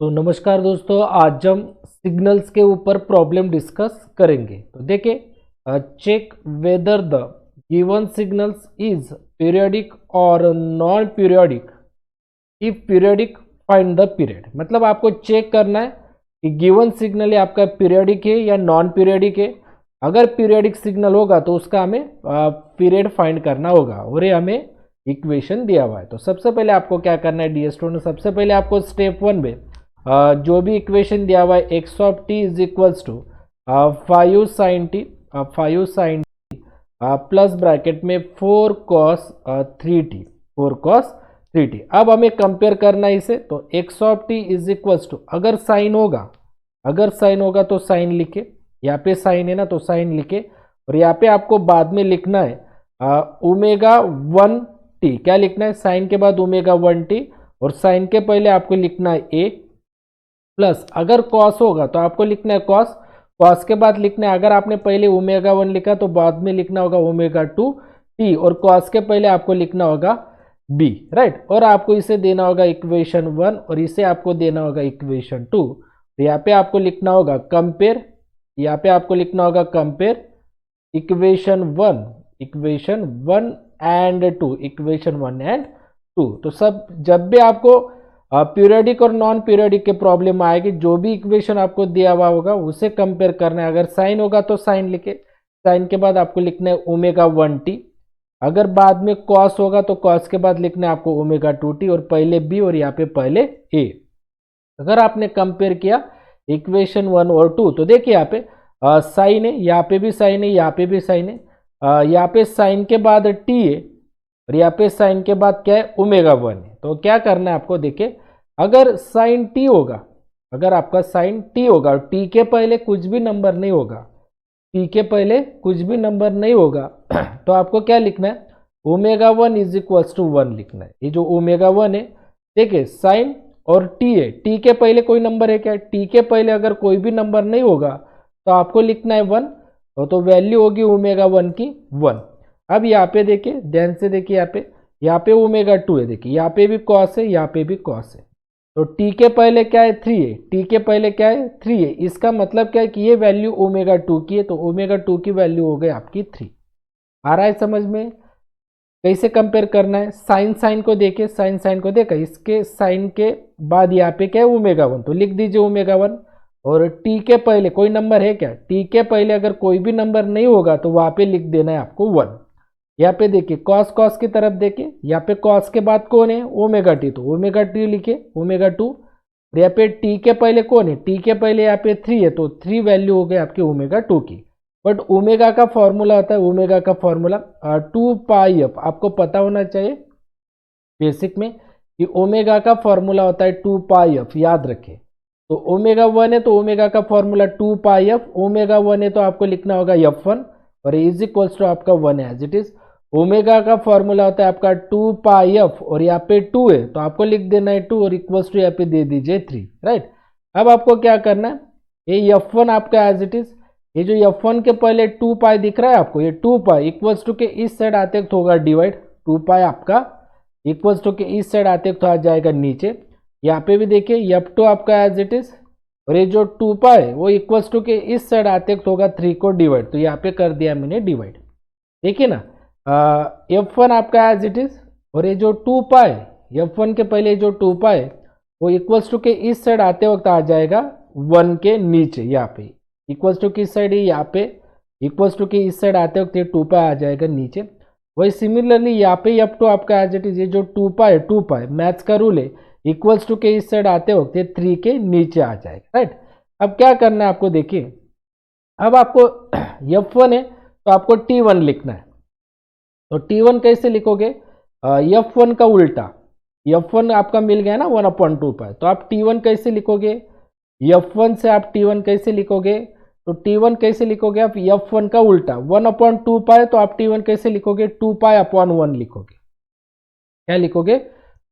तो नमस्कार दोस्तों, आज हम सिग्नल्स के ऊपर प्रॉब्लम डिस्कस करेंगे। तो देखिए, check whether the given signals is periodic और non periodic. If periodic find the period. मतलब आपको चेक करना है कि गिवन सिग्नल आपका पीरियोडिक है या नॉन पीरियोडिक है। अगर पीरियोडिक सिग्नल होगा तो उसका हमें पीरियड फाइंड करना होगा और ये हमें इक्वेशन दिया हुआ है। तो सबसे पहले आपको क्या करना है डियर स्टूडेंट, सबसे पहले आपको स्टेप 1 में जो भी इक्वेशन दिया हुआ है x of t is equals to 5 sine t plus bracket में 4 कॉस 3t। अब हमें कंपेयर करना है इसे। तो x of t is equals to, अगर साइन होगा तो साइन लिखे, यहाँ पे साइन है ना तो साइन लिखे, और यहाँ पे आपको बाद में लिखना है ओमेगा 1t। क्या लिखना है? साइन के बाद ओमेगा 1t, और साइन के पहले आपको लिखना है ए, प्लस अगर कॉस होगा तो आपको लिखना है कॉस के बाद लिखना है, अगर आपने पहले ओमेगा 1 लिखा तो बाद में लिखना होगा ओमेगा 2t, और कॉस के पहले आपको लिखना होगा बी, राइट। और आपको इसे देना होगा इक्वेशन 1 और इसे आपको देना होगा इक्वेशन 2। तो यहाँ पे आपको लिखना होगा कंपेयर, यहाँ पे आपको लिखना होगा कंपेयर इक्वेशन 1 एंड 2। तो सब जब भी आपको पीरियोडिक और नॉन पीरियोडिक के प्रॉब्लम आएगी, जो भी इक्वेशन आपको दिया हुआ होगा उसे कंपेयर करना है। अगर साइन होगा तो साइन लिखे, साइन के बाद आपको लिखना है ओमेगा 1t। अगर बाद में कॉस होगा तो कॉस के बाद लिखना है आपको ओमेगा 2t, और पहले बी और यहाँ पे पहले ए। अगर आपने कंपेयर किया इक्वेशन 1 और 2 तो देखिए यहाँ पे साइन है, यहाँ पे भी साइन है, यहाँ पे भी साइन है, यहाँ पे साइन के बाद टी है और यहाँ पे साइन के बाद क्या है ओमेगा 1 है। तो क्या करना है आपको, देखिए अगर साइन टी होगा, अगर आपका साइन टी होगा, टी के पहले कुछ भी नंबर नहीं होगा, टी के पहले कुछ भी नंबर नहीं होगा तो आपको क्या लिखना है, ओमेगा 1 इज इक्वल्स टू 1 लिखना है। ये जो ओमेगा 1 है, देखिए साइन और टी है, टी के पहले कोई नंबर है क्या? टी के पहले अगर कोई भी नंबर नहीं होगा तो आपको लिखना है 1, और तो वैल्यू होगी ओमेगा 1 की 1। अब यहाँ पे देखिए, ध्यान से देखिए, यहाँ पे ओमेगा 2 है, देखिए यहाँ पे भी कॉस है, यहाँ पे भी कॉस है। तो टी के पहले क्या है 3 है, टी के पहले क्या है 3 है। इसका मतलब क्या है कि ये वैल्यू ओमेगा 2 की है, तो ओमेगा 2 की वैल्यू हो गई आपकी 3। आ रहा है समझ में? कैसे कंपेयर करना है? साइन को देखे, साइन को देखा, इसके साइन के बाद यहाँ पे क्या है ओमेगा 1, तो लिख दीजिए ओमेगा 1। और टी के पहले कोई नंबर है क्या? टी के पहले अगर कोई भी नंबर नहीं होगा तो वहां पे लिख देना है आपको 1। यहाँ पे देखिए कॉस की तरफ देखिए, यहाँ पे कॉस के बाद कौन है ओमेगा टी, तो ओमेगा टी लिखे ओमेगा 2। यहाँ पे टी के पहले कौन है? टी के पहले यहाँ पे 3 है, तो 3 वैल्यू हो गई आपकी ओमेगा 2 की। बट ओमेगा का फॉर्मूला होता है, ओमेगा का फॉर्मूला 2 पाई एफ, आपको पता होना चाहिए बेसिक में कि ओमेगा का फॉर्मूला होता है 2 पाई एफ, याद रखें। तो ओमेगा 1 है तो ओमेगा का फॉर्मूला 2 पाई एफ, ओमेगा 1 है तो आपको लिखना होगा f1 और इज इक्वल्स टू आपका 1 एज इट इज। ओमेगा का फॉर्मूला होता है आपका 2 पाई एफ, और यहाँ पे 2 है तो आपको लिख देना है 2 और इक्वल्स टू यहाँ पे दे दीजिए 3, राइट। अब आपको क्या करना है, ये f1 आपका एज इट इज, ये जो f1 के पहले 2 पाई दिख रहा है आपको, ये 2 पाई इक्वल्स टू के इस साइड आते तो होगा डिवाइड, 2 पाई आपका इक्वल्स टू के इस साइड आते तो आ जाएगा नीचे। यहाँ पे भी देखिए f2 आपका एज इट इज, और ये जो 2 पाई वो इक्वल्स टू के इस साइड आते तो होगा 3 को डिवाइड, तो यहाँ पे कर दिया मैंने डिवाइड। देखिए ना, f1 आपका एज इट इज, और ये जो 2 पाई, f1 के पहले जो 2 पाई वो इक्वल्स टू के इस साइड आते वक्त आ जाएगा 1 के नीचे, यहाँ पे इक्वल्स टू की साइड है, यहाँ पे इक्वल्स टू के इस साइड आते वक्त ये 2 पाई आ जाएगा नीचे। वही सिमिलरली यहाँ पे f2 आपका एज इट इज, ये जो 2 पाई मैथ्स का रूल है, इक्वल्स टू के इस साइड आते वक्त ये 3 के नीचे आ जाएगा, राइट। अब क्या करना है आपको, देखिए अब आपको f1 है तो आपको t1 लिखना है। तो t1 कैसे लिखोगे? f1 का उल्टा, f1 आपका मिल गया ना 1/2 पाई, तो आप t1 कैसे लिखोगे? f1 से आप t1 कैसे लिखोगे? तो t1 कैसे लिखोगे आप? f1 का उल्टा 1/2 पाई, तो आप t1 कैसे लिखोगे? 2 पाई अपॉन 1 लिखोगे। क्या लिखोगे?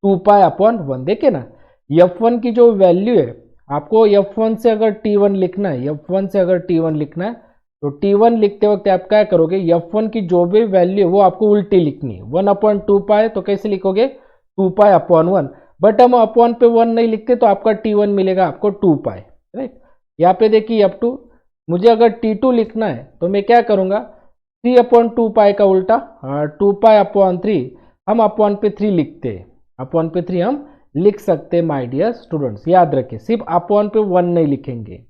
2 पाई अपॉन 1। देखिए ना, f1 की जो वैल्यू है, आपको f1 से अगर t1 लिखना है, f1 से अगर t1 लिखना है तो t1 लिखते वक्त आप क्या करोगे, f1 की जो भी वैल्यू है वो आपको उल्टी लिखनी है। 1/2 पाई तो कैसे लिखोगे? 2 पाई अपॉन 1। बट हम अपॉन पे 1 नहीं लिखते तो आपका T1 मिलेगा आपको 2 पाई, राइट। यहाँ पे देखिए अप टू, मुझे अगर T2 लिखना है तो मैं क्या करूँगा, 3/2 पाई का उल्टा 2 पाई अपॉन 3, हम अपॉन पे 3 लिखते हैं, अपॉन पे 3 हम लिख सकते हैं माय डियर स्टूडेंट्स। याद रखें सिर्फ अपॉन पे 1 नहीं लिखेंगे,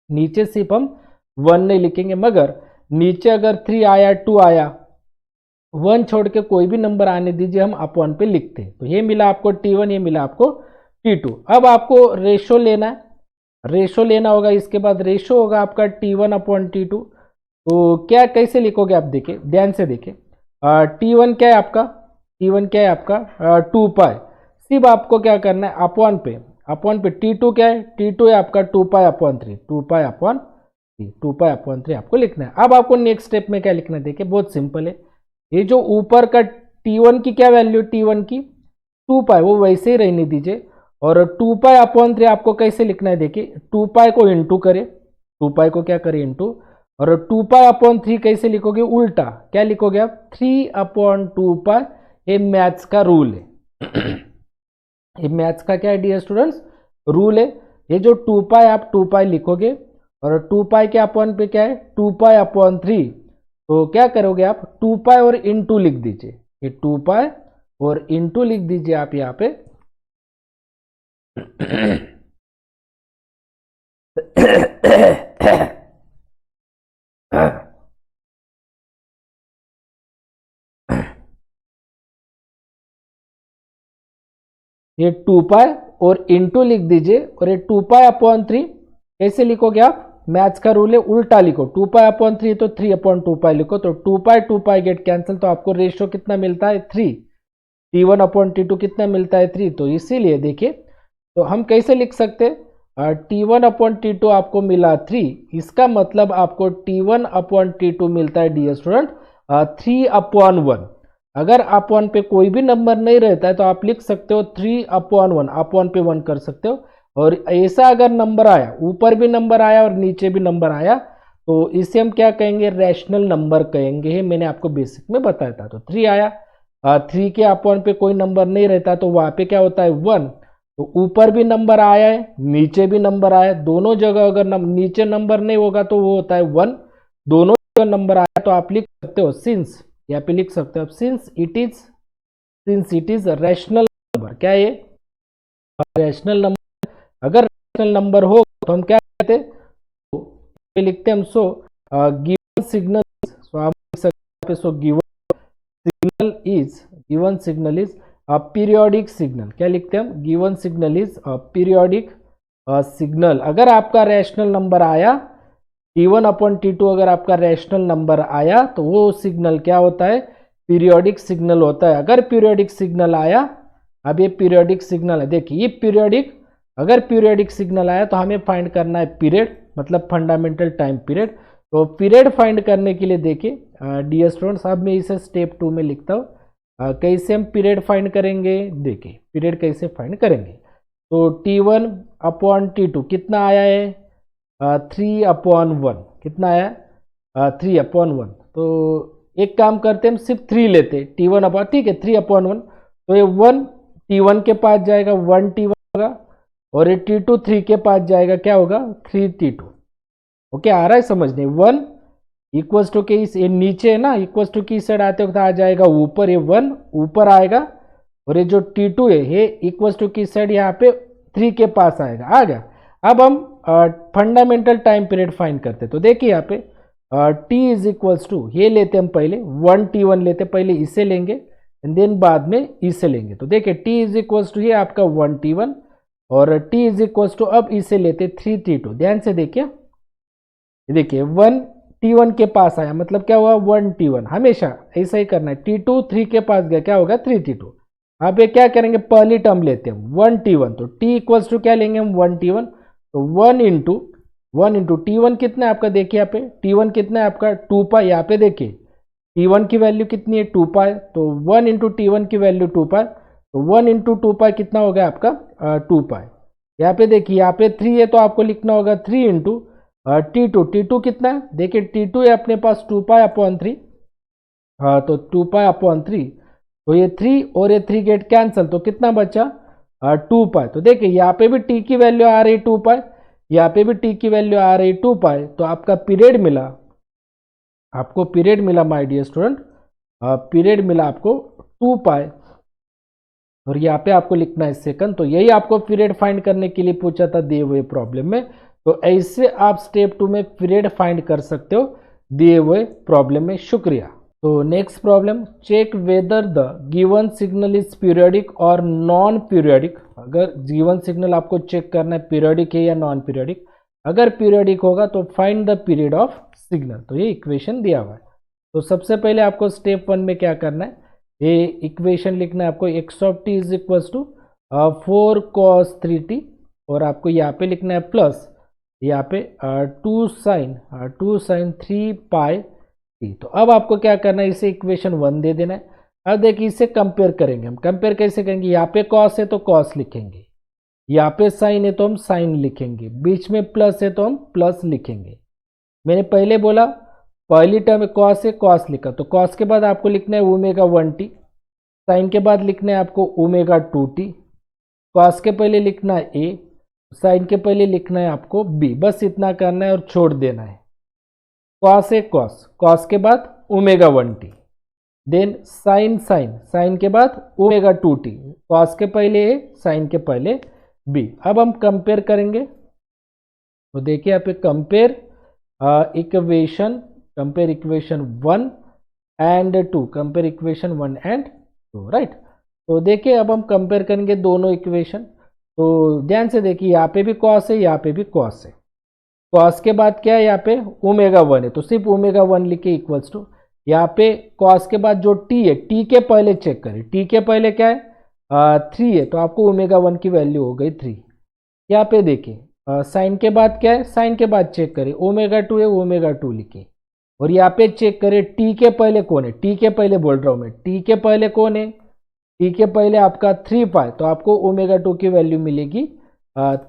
नीचे सिर्फ हम 1 नहीं लिखेंगे, मगर नीचे अगर 3 आया 2 आया, 1 छोड़ के कोई भी नंबर आने दीजिए, हम अपॉन पे लिखते हैं। तो ये मिला आपको T1, ये मिला आपको T2। अब आपको रेशो लेना है, रेशो लेना होगा, इसके बाद रेशो होगा आपका T1/T2। तो क्या कैसे लिखोगे आप, देखिए ध्यान से देखिए, T1 क्या है आपका, T1 क्या है आपका 2 पाई, सिर्फ आपको क्या करना है अपॉन पे, अपॉन पे T2 क्या है, T2 है आपका 2 pi upon 3, 2 pi upon 3, 2 pi upon 3 आपको लिखना है। अब आपको नेक्स्ट स्टेप में क्या लिखना है, देखिए बहुत सिंपल है, ये जो ऊपर का T1 की क्या वैल्यू, T1 की 2 पाई, वो वैसे ही रहने दीजिए, और 2 पाई अपॉन 3 आपको कैसे लिखना है, देखिए 2 पाई को इंटू करे, 2 पाई को क्या करे इंटू, और 2 पाई अपॉन 3 कैसे लिखोगे, उल्टा क्या लिखोगे आप, 3/2 पाई। ये मैथ्स का रूल है ये मैथ्स का क्या है डियर स्टूडेंट्स, रूल है। ये जो 2 पाई आप 2 पाई लिखोगे, और 2 पाई के अपॉन पे क्या है 2 पाई अपॉन 3, तो क्या करोगे आप 2 पाई और इंटू लिख दीजिए, ये 2 पाई और इंटू लिख दीजिए आप यहाँ पे ये 2 पाई और इंटू लिख दीजिए, और ये 2 पाई अपॉन 3 कैसे लिखोगे आप, मैथ्स का रूल है उल्टा लिखो, 2 पाई अपॉन 3 तो 3/2 पाई लिखो, तो 2 पाई गेट कैंसिल, तो आपको रेशियो कितना मिलता है 3, T1/T2 कितना मिलता है 3। तो इसीलिए देखिए, तो हम कैसे लिख सकते हैं, T1/T2 आपको मिला 3, इसका मतलब आपको T1/T2 मिलता है डियर स्टूडेंट 3/1। अगर अपॉन पे कोई भी नंबर नहीं रहता है तो आप लिख सकते हो 3/1, अपॉन पे 1 कर सकते हो। और ऐसा अगर नंबर आया, ऊपर भी नंबर आया और नीचे भी नंबर आया, तो इसे हम क्या कहेंगे, रैशनल नंबर कहेंगे, मैंने आपको बेसिक में बताया था। तो 3 आया, 3 के अपॉन पे कोई नंबर नहीं रहता तो वहाँ पे क्या होता है 1, तो ऊपर भी नंबर आया है नीचे भी नंबर आया है, दोनों जगह अगर नीचे नंबर नहीं होगा तो वो होता है 1, दोनों जगह नंबर आया तो आप लिख सकते हो सिंस, यहाँ पे लिख सकते हो since it is rational number. क्या है ये, रैशनल नंबर। अगर रैशनल नंबर हो तो हम क्या कहते हैं, तो लिखते हैं हम सो गिवन सिग्नल, सो हम लिख सकते हैं so given signal is periodic signal. क्या लिखते हैं हम, given signal is periodic signal. अगर आपका रैशनल नंबर आया T1/T2, अगर आपका रैशनल नंबर आया तो वो सिग्नल क्या होता है, पीरियोडिक सिग्नल होता है। अगर पीरियोडिक सिग्नल आया, अब ये पीरियोडिक सिग्नल है, देखिए ये पीरियोडिक, अगर पीरियोडिक सिग्नल आया तो हमें फाइंड करना है पीरियड, मतलब फंडामेंटल टाइम पीरियड। तो पीरियड फाइंड करने के लिए देखिए डियर स्टूडेंट्स, अब मैं इसे स्टेप 2 में लिखता हूँ, कैसे हम पीरियड फाइंड करेंगे, देखिए पीरियड कैसे फाइंड करेंगे। तो T1/T2 कितना आया है 3/1, कितना आया 3/1। तो एक काम करते हैं, हम सिर्फ 3 लेते, T1 ठीक है 3/1, तो ये 1 T1 के पास जाएगा 1 T1 होगा, और ये T2 3 के पास जाएगा, क्या होगा 3 T2। ओके, आ रहा है समझने, 1 इक्वल्स टू के इस, ये नीचे है ना, इक्वल्स टू की साइड आते वक्त आ जाएगा ऊपर, ये 1 ऊपर आएगा, और ये जो T2 है ये इक्वल्स टू की साइड यहाँ पे 3 के पास आएगा, आ गया। अब हम फंडामेंटल टाइम पीरियड फाइंड करते, तो देखिए यहाँ पे T इज इक्वल्स टू, ये लेते हम पहले 1 T1 लेते, पहले इसे लेंगे एंड देन बाद में इसे लेंगे। तो देखिए T इज इक्वल्स टू ये आपका 1 T1, और T इज इक्वल्स टू अब इसे लेते 3 T2। ध्यान से देखिए, देखिए 1 T1 के पास आया, मतलब क्या हुआ 1 T1, हमेशा ऐसा ही करना है। T2 3 के पास गया, क्या होगा 3 T2। अब ये क्या करेंगे, पहली टर्म लेते हैं 1 T1, तो T इक्वल्स टू क्या लेंगे हम 1 T1, तो 1 इंटू T1 कितना है आपका, देखिए यहाँ पे T1 कितना है आपका 2 पाई, यहाँ पे देखिए T1 की वैल्यू कितनी है 2 पाई, तो 1 इंटू T1 की वैल्यू 2 पाई, तो 1 इंटू 2 पाई कितना हो गया आपका 2 पाई। यहाँ पे देखिए, यहाँ पे 3 है तो आपको लिखना होगा 3 इंटू T2 कितना है, देखिए T2 है अपने पास 2 पाई अपॉन 3, हाँ तो 2 पाई अपॉन 3, तो ये 3 और ये 3 गेट कैंसिल, तो कितना बचा 2 पाई। तो देखिए यहाँ पे भी टी की वैल्यू आ रही 2 पाई, यहाँ पे भी टी की वैल्यू आ रही 2 पाई। तो आपका पीरियड मिला, आपको पीरियड मिला माय डियर स्टूडेंट, पीरियड मिला आपको 2 पाई। और यहाँ पे आपको लिखना है सेकंड। तो यही आपको पीरियड फाइंड करने के लिए पूछा था दिए हुए प्रॉब्लम में। तो ऐसे आप स्टेप 2 में पीरियड फाइंड कर सकते हो दिए हुए प्रॉब्लम में। शुक्रिया। तो next problem, check whether the given signal is periodic और नॉन पीरियोडिक। अगर गिवन सिग्नल आपको चेक करना है पीरियोडिक है या नॉन पीरियोडिक, अगर पीरियोडिक होगा तो find the period of signal. तो ये इक्वेशन दिया हुआ है। तो सबसे पहले आपको स्टेप 1 में क्या करना है, ये इक्वेशन लिखना है आपको, x of t is equal to 4 cos 3t, और आपको यहाँ पे लिखना है प्लस यहाँ पे 2 साइन 3 पाई टी। तो अब आपको क्या करना है, इसे इक्वेशन 1 दे देना है। अब देखिए इसे कंपेयर करेंगे हम। कंपेयर कैसे करेंगे, यहाँ पे कॉस है तो कॉस लिखेंगे, यहाँ पे साइन है तो हम साइन लिखेंगे, बीच में प्लस है तो हम प्लस लिखेंगे। मैंने पहले बोला पहली टर्म कॉस है, कॉस लिखा, तो कॉस के बाद आपको लिखना है ओमेगा 1t, साइन के बाद लिखना है आपको ओमेगा 2t, कॉस के पहले लिखना है a, साइन के पहले लिखना है आपको b। बस इतना करना है और छोड़ देना है। कॉस है कॉस, कॉस के बाद ओमेगा 1t, देन साइन के बाद ओमेगा 2t, कॉस के पहले a, साइन के पहले b। अब हम कंपेयर करेंगे। तो देखिए यहाँ पे compare equation 1 and 2, compare equation 1 and 2, right. तो देखिए अब हम कंपेयर करेंगे दोनों इक्वेशन। तो ध्यान से देखिए यहाँ पे भी कॉस है, यहाँ पे भी कॉस है। कॉस के बाद क्या है, यहाँ पे ओमेगा 1 है तो सिर्फ ओमेगा 1 लिखे इक्वल्स टू, यहाँ पे कॉस के बाद जो टी है, टी के पहले चेक करें, टी के पहले क्या है 3 है, तो आपको ओमेगा 1 की वैल्यू हो गई 3। यहाँ पे देखिए साइन के बाद क्या है, साइन के बाद चेक करें ओमेगा 2 है, ओमेगा 2 लिखे। और यहाँ पे चेक करें टी के पहले कौन है, टी के पहले बोल रहा हूँ मैं, टी के पहले कौन है, टी के पहले आपका 3 पाई, तो आपको ओमेगा 2 की वैल्यू मिलेगी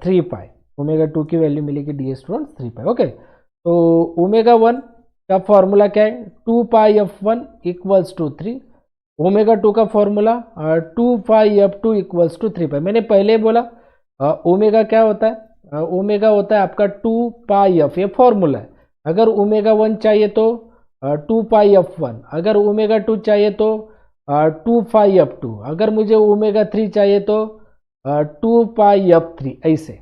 3 पाई, ओमेगा 2 की वैल्यू मिलेगी डी स्टूडेंट 3 पाई। ओके, तो ओमेगा 1 का फॉर्मूला क्या है, 2 पाई f1 इक्वल्स टू 3, ओमेगा 2 का formula 2 pi f2 equals to 3 pi. मैंने पहले बोला ओमेगा क्या होता है, ओमेगा होता है आपका 2 पाई f, ये फॉर्मूला है। अगर ओमेगा 1 चाहिए तो 2 पाई f1, अगर ओमेगा 2 चाहिए तो 2 पाई f2, अगर मुझे ओमेगा 3 चाहिए तो 2 पाई f3, ऐसे।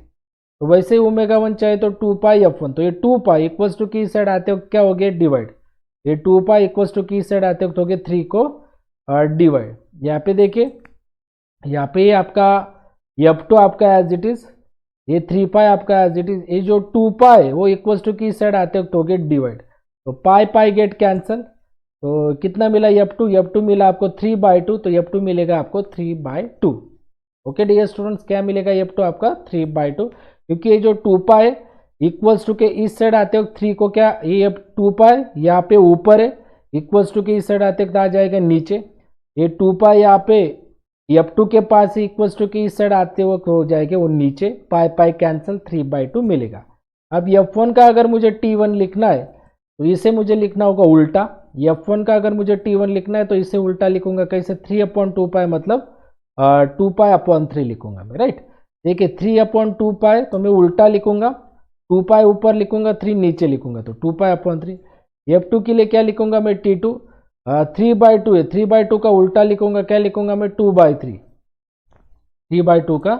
तो वैसे ओमेगा 1 चाहिए तो 2 पाई f1, तो ये 2 पाई इक्वल्स टू की साइड आते हो क्या हो गया डिवाइड, ये 2 पाई इक्वल्स टू की साइड आते हो तो हो गया 3 को डिवाइड। यहाँ पे देखिए, यहाँ पे आपका f2 आपका एज इट इज, ये 3 पाई आपका एज इट इज, ये जो 2 पाई वो इक्वल्स टू की साइड आते हो तो हो गया डिवाइड। तो पाई पाई गेट कैंसल, तो कितना मिला f2 मिला आपको 3/2, तो f2 मिलेगा आपको 3/2। ओके डियर स्टूडेंट्स, क्या मिलेगा f2 आपका 3/2, क्योंकि ये जो 2 पाई इक्वल्स टू के इस साइड आते हो 3 को क्या, ये 2 पाई यहाँ पे ऊपर है, इक्वल्स टू के इस साइड आते तो आ जाएगा नीचे, ये 2 पाई यहाँ पे f2 के पास इक्वल्स टू के इस साइड आते हुए हो जाएगा वो नीचे, पाई पाई कैंसिल 3/2 मिलेगा। अब f1 का अगर मुझे t1 लिखना है तो इसे मुझे लिखना होगा उल्टा, f1 का अगर मुझे t1 लिखना है तो इसे उल्टा लिखूंगा, कैसे 3/2 पाई मतलब 2 पाई अपॉन 3 लिखूंगा मैं, राइट। देखिए 3/2 पाई तो मैं उल्टा लिखूंगा, 2 पाई ऊपर लिखूंगा 3 नीचे लिखूंगा, तो 2 पाई अपॉन 3। f2 के लिए क्या लिखूंगा मैं t2, 3/2 है, 3/2 का उल्टा लिखूंगा, क्या लिखूंगा मैं 2/3, 3/2 का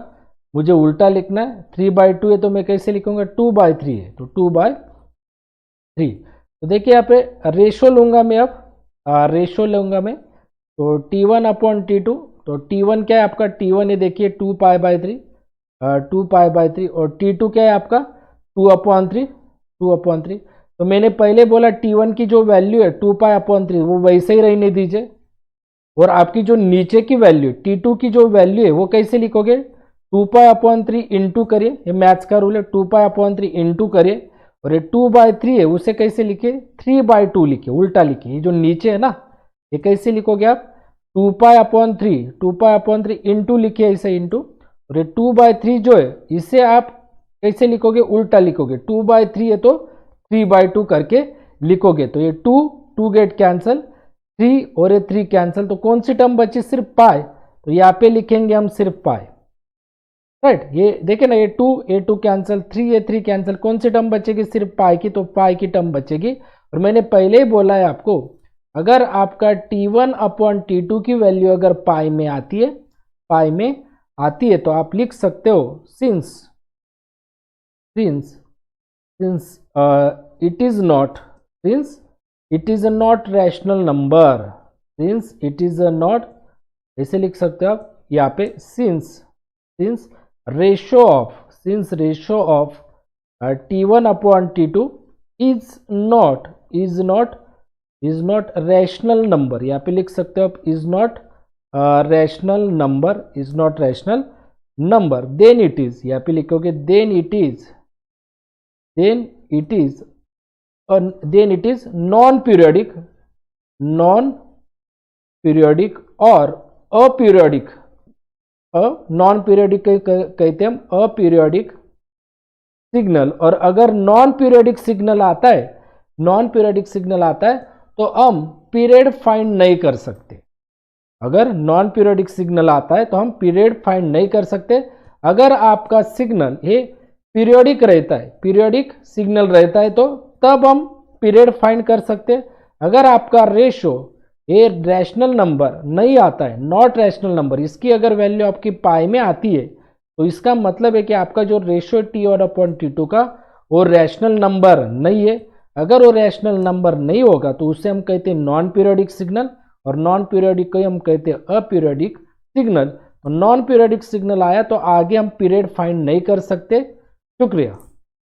मुझे उल्टा लिखना है, 3/2 है तो मैं कैसे लिखूंगा 2/3 है तो 2/3। तो देखिए यहाँ पे रेशो लूंगा मैं, अब रेशो लूंगा मैं, तो t1 अपॉन t2, तो t1 क्या है आपका, t1 है देखिए 2 पाई/3, 2 पाई/3, और t2 क्या है आपका 2/3। तो मैंने पहले बोला t1 की जो वैल्यू है 2 पाई/3 वो वैसे ही रहने दीजिए, और आपकी जो नीचे की वैल्यू t2 की जो वैल्यू है वो कैसे लिखोगे, 2 पाई/3 इंटू करिए, ये मैथ्स का रूल है, 2 पाई/3 इंटू करिए, और ये 2/3 है उसे कैसे लिखे 3/2 लिखिए, उल्टा लिखिए। ये जो नीचे है ना ये कैसे लिखोगे आप 2 पाई/3 इंटू लिखिए ऐसे इंटू, और ये 2/3 जो है इसे आप कैसे लिखोगे उल्टा लिखोगे, 2/3 है तो 3/2 करके लिखोगे, तो ये 2 गेट कैंसल, 3 और ये 3 कैंसल, तो कौन सी टर्म बची सिर्फ पाई, तो यहाँ पे लिखेंगे हम सिर्फ पाई, राइट। ये देखे ना, ए टू कैंसिल, 3 कैंसिल, कौन सी टर्म बचेगी? सिर्फ पाई की, तो पाई की टर्म बचेगी। और मैंने पहले ही बोला है आपको, अगर आपका T1/T2 की वैल्यू अगर पाई में आती है तो आप लिख सकते हो since it is not rational number, since it is not, ऐसे लिख सकते हो आप यहाँ पे, since ratio of T1/T2 is not rational number, यहाँ पे लिख सकते हो आप is not rational number, then it is, यहाँ पे लिखोगे then it is non periodic और अपीरियोडिक, नॉन पीरियोडिक कहते हैं हम अपीरियोडिक सिग्नल। और अगर नॉन पीरियोडिक सिग्नल आता है तो हम पीरियड फाइंड नहीं कर सकते। अगर नॉन पीरियोडिक सिग्नल आता है तो हम पीरियड फाइंड नहीं कर सकते। अगर आपका सिग्नल ये पीरियोडिक सिग्नल रहता है तो तब हम पीरियड फाइंड कर सकते। अगर आपका रेशो ये रैशनल नंबर नहीं आता है, नॉट रैशनल नंबर, इसकी अगर वैल्यू आपकी पाई में आती है तो इसका मतलब है कि आपका जो रेशो T1/T2 का वो रैशनल नंबर नहीं है। अगर वो रैशनल नंबर नहीं होगा तो उसे हम कहते हैं नॉन पीरियोडिक सिग्नल, और नॉन पीरियोडिक को हम कहते हैं aperiodic signal. Non periodic signal आया तो आगे हम पीरियड फाइंड नहीं कर सकते। शुक्रिया।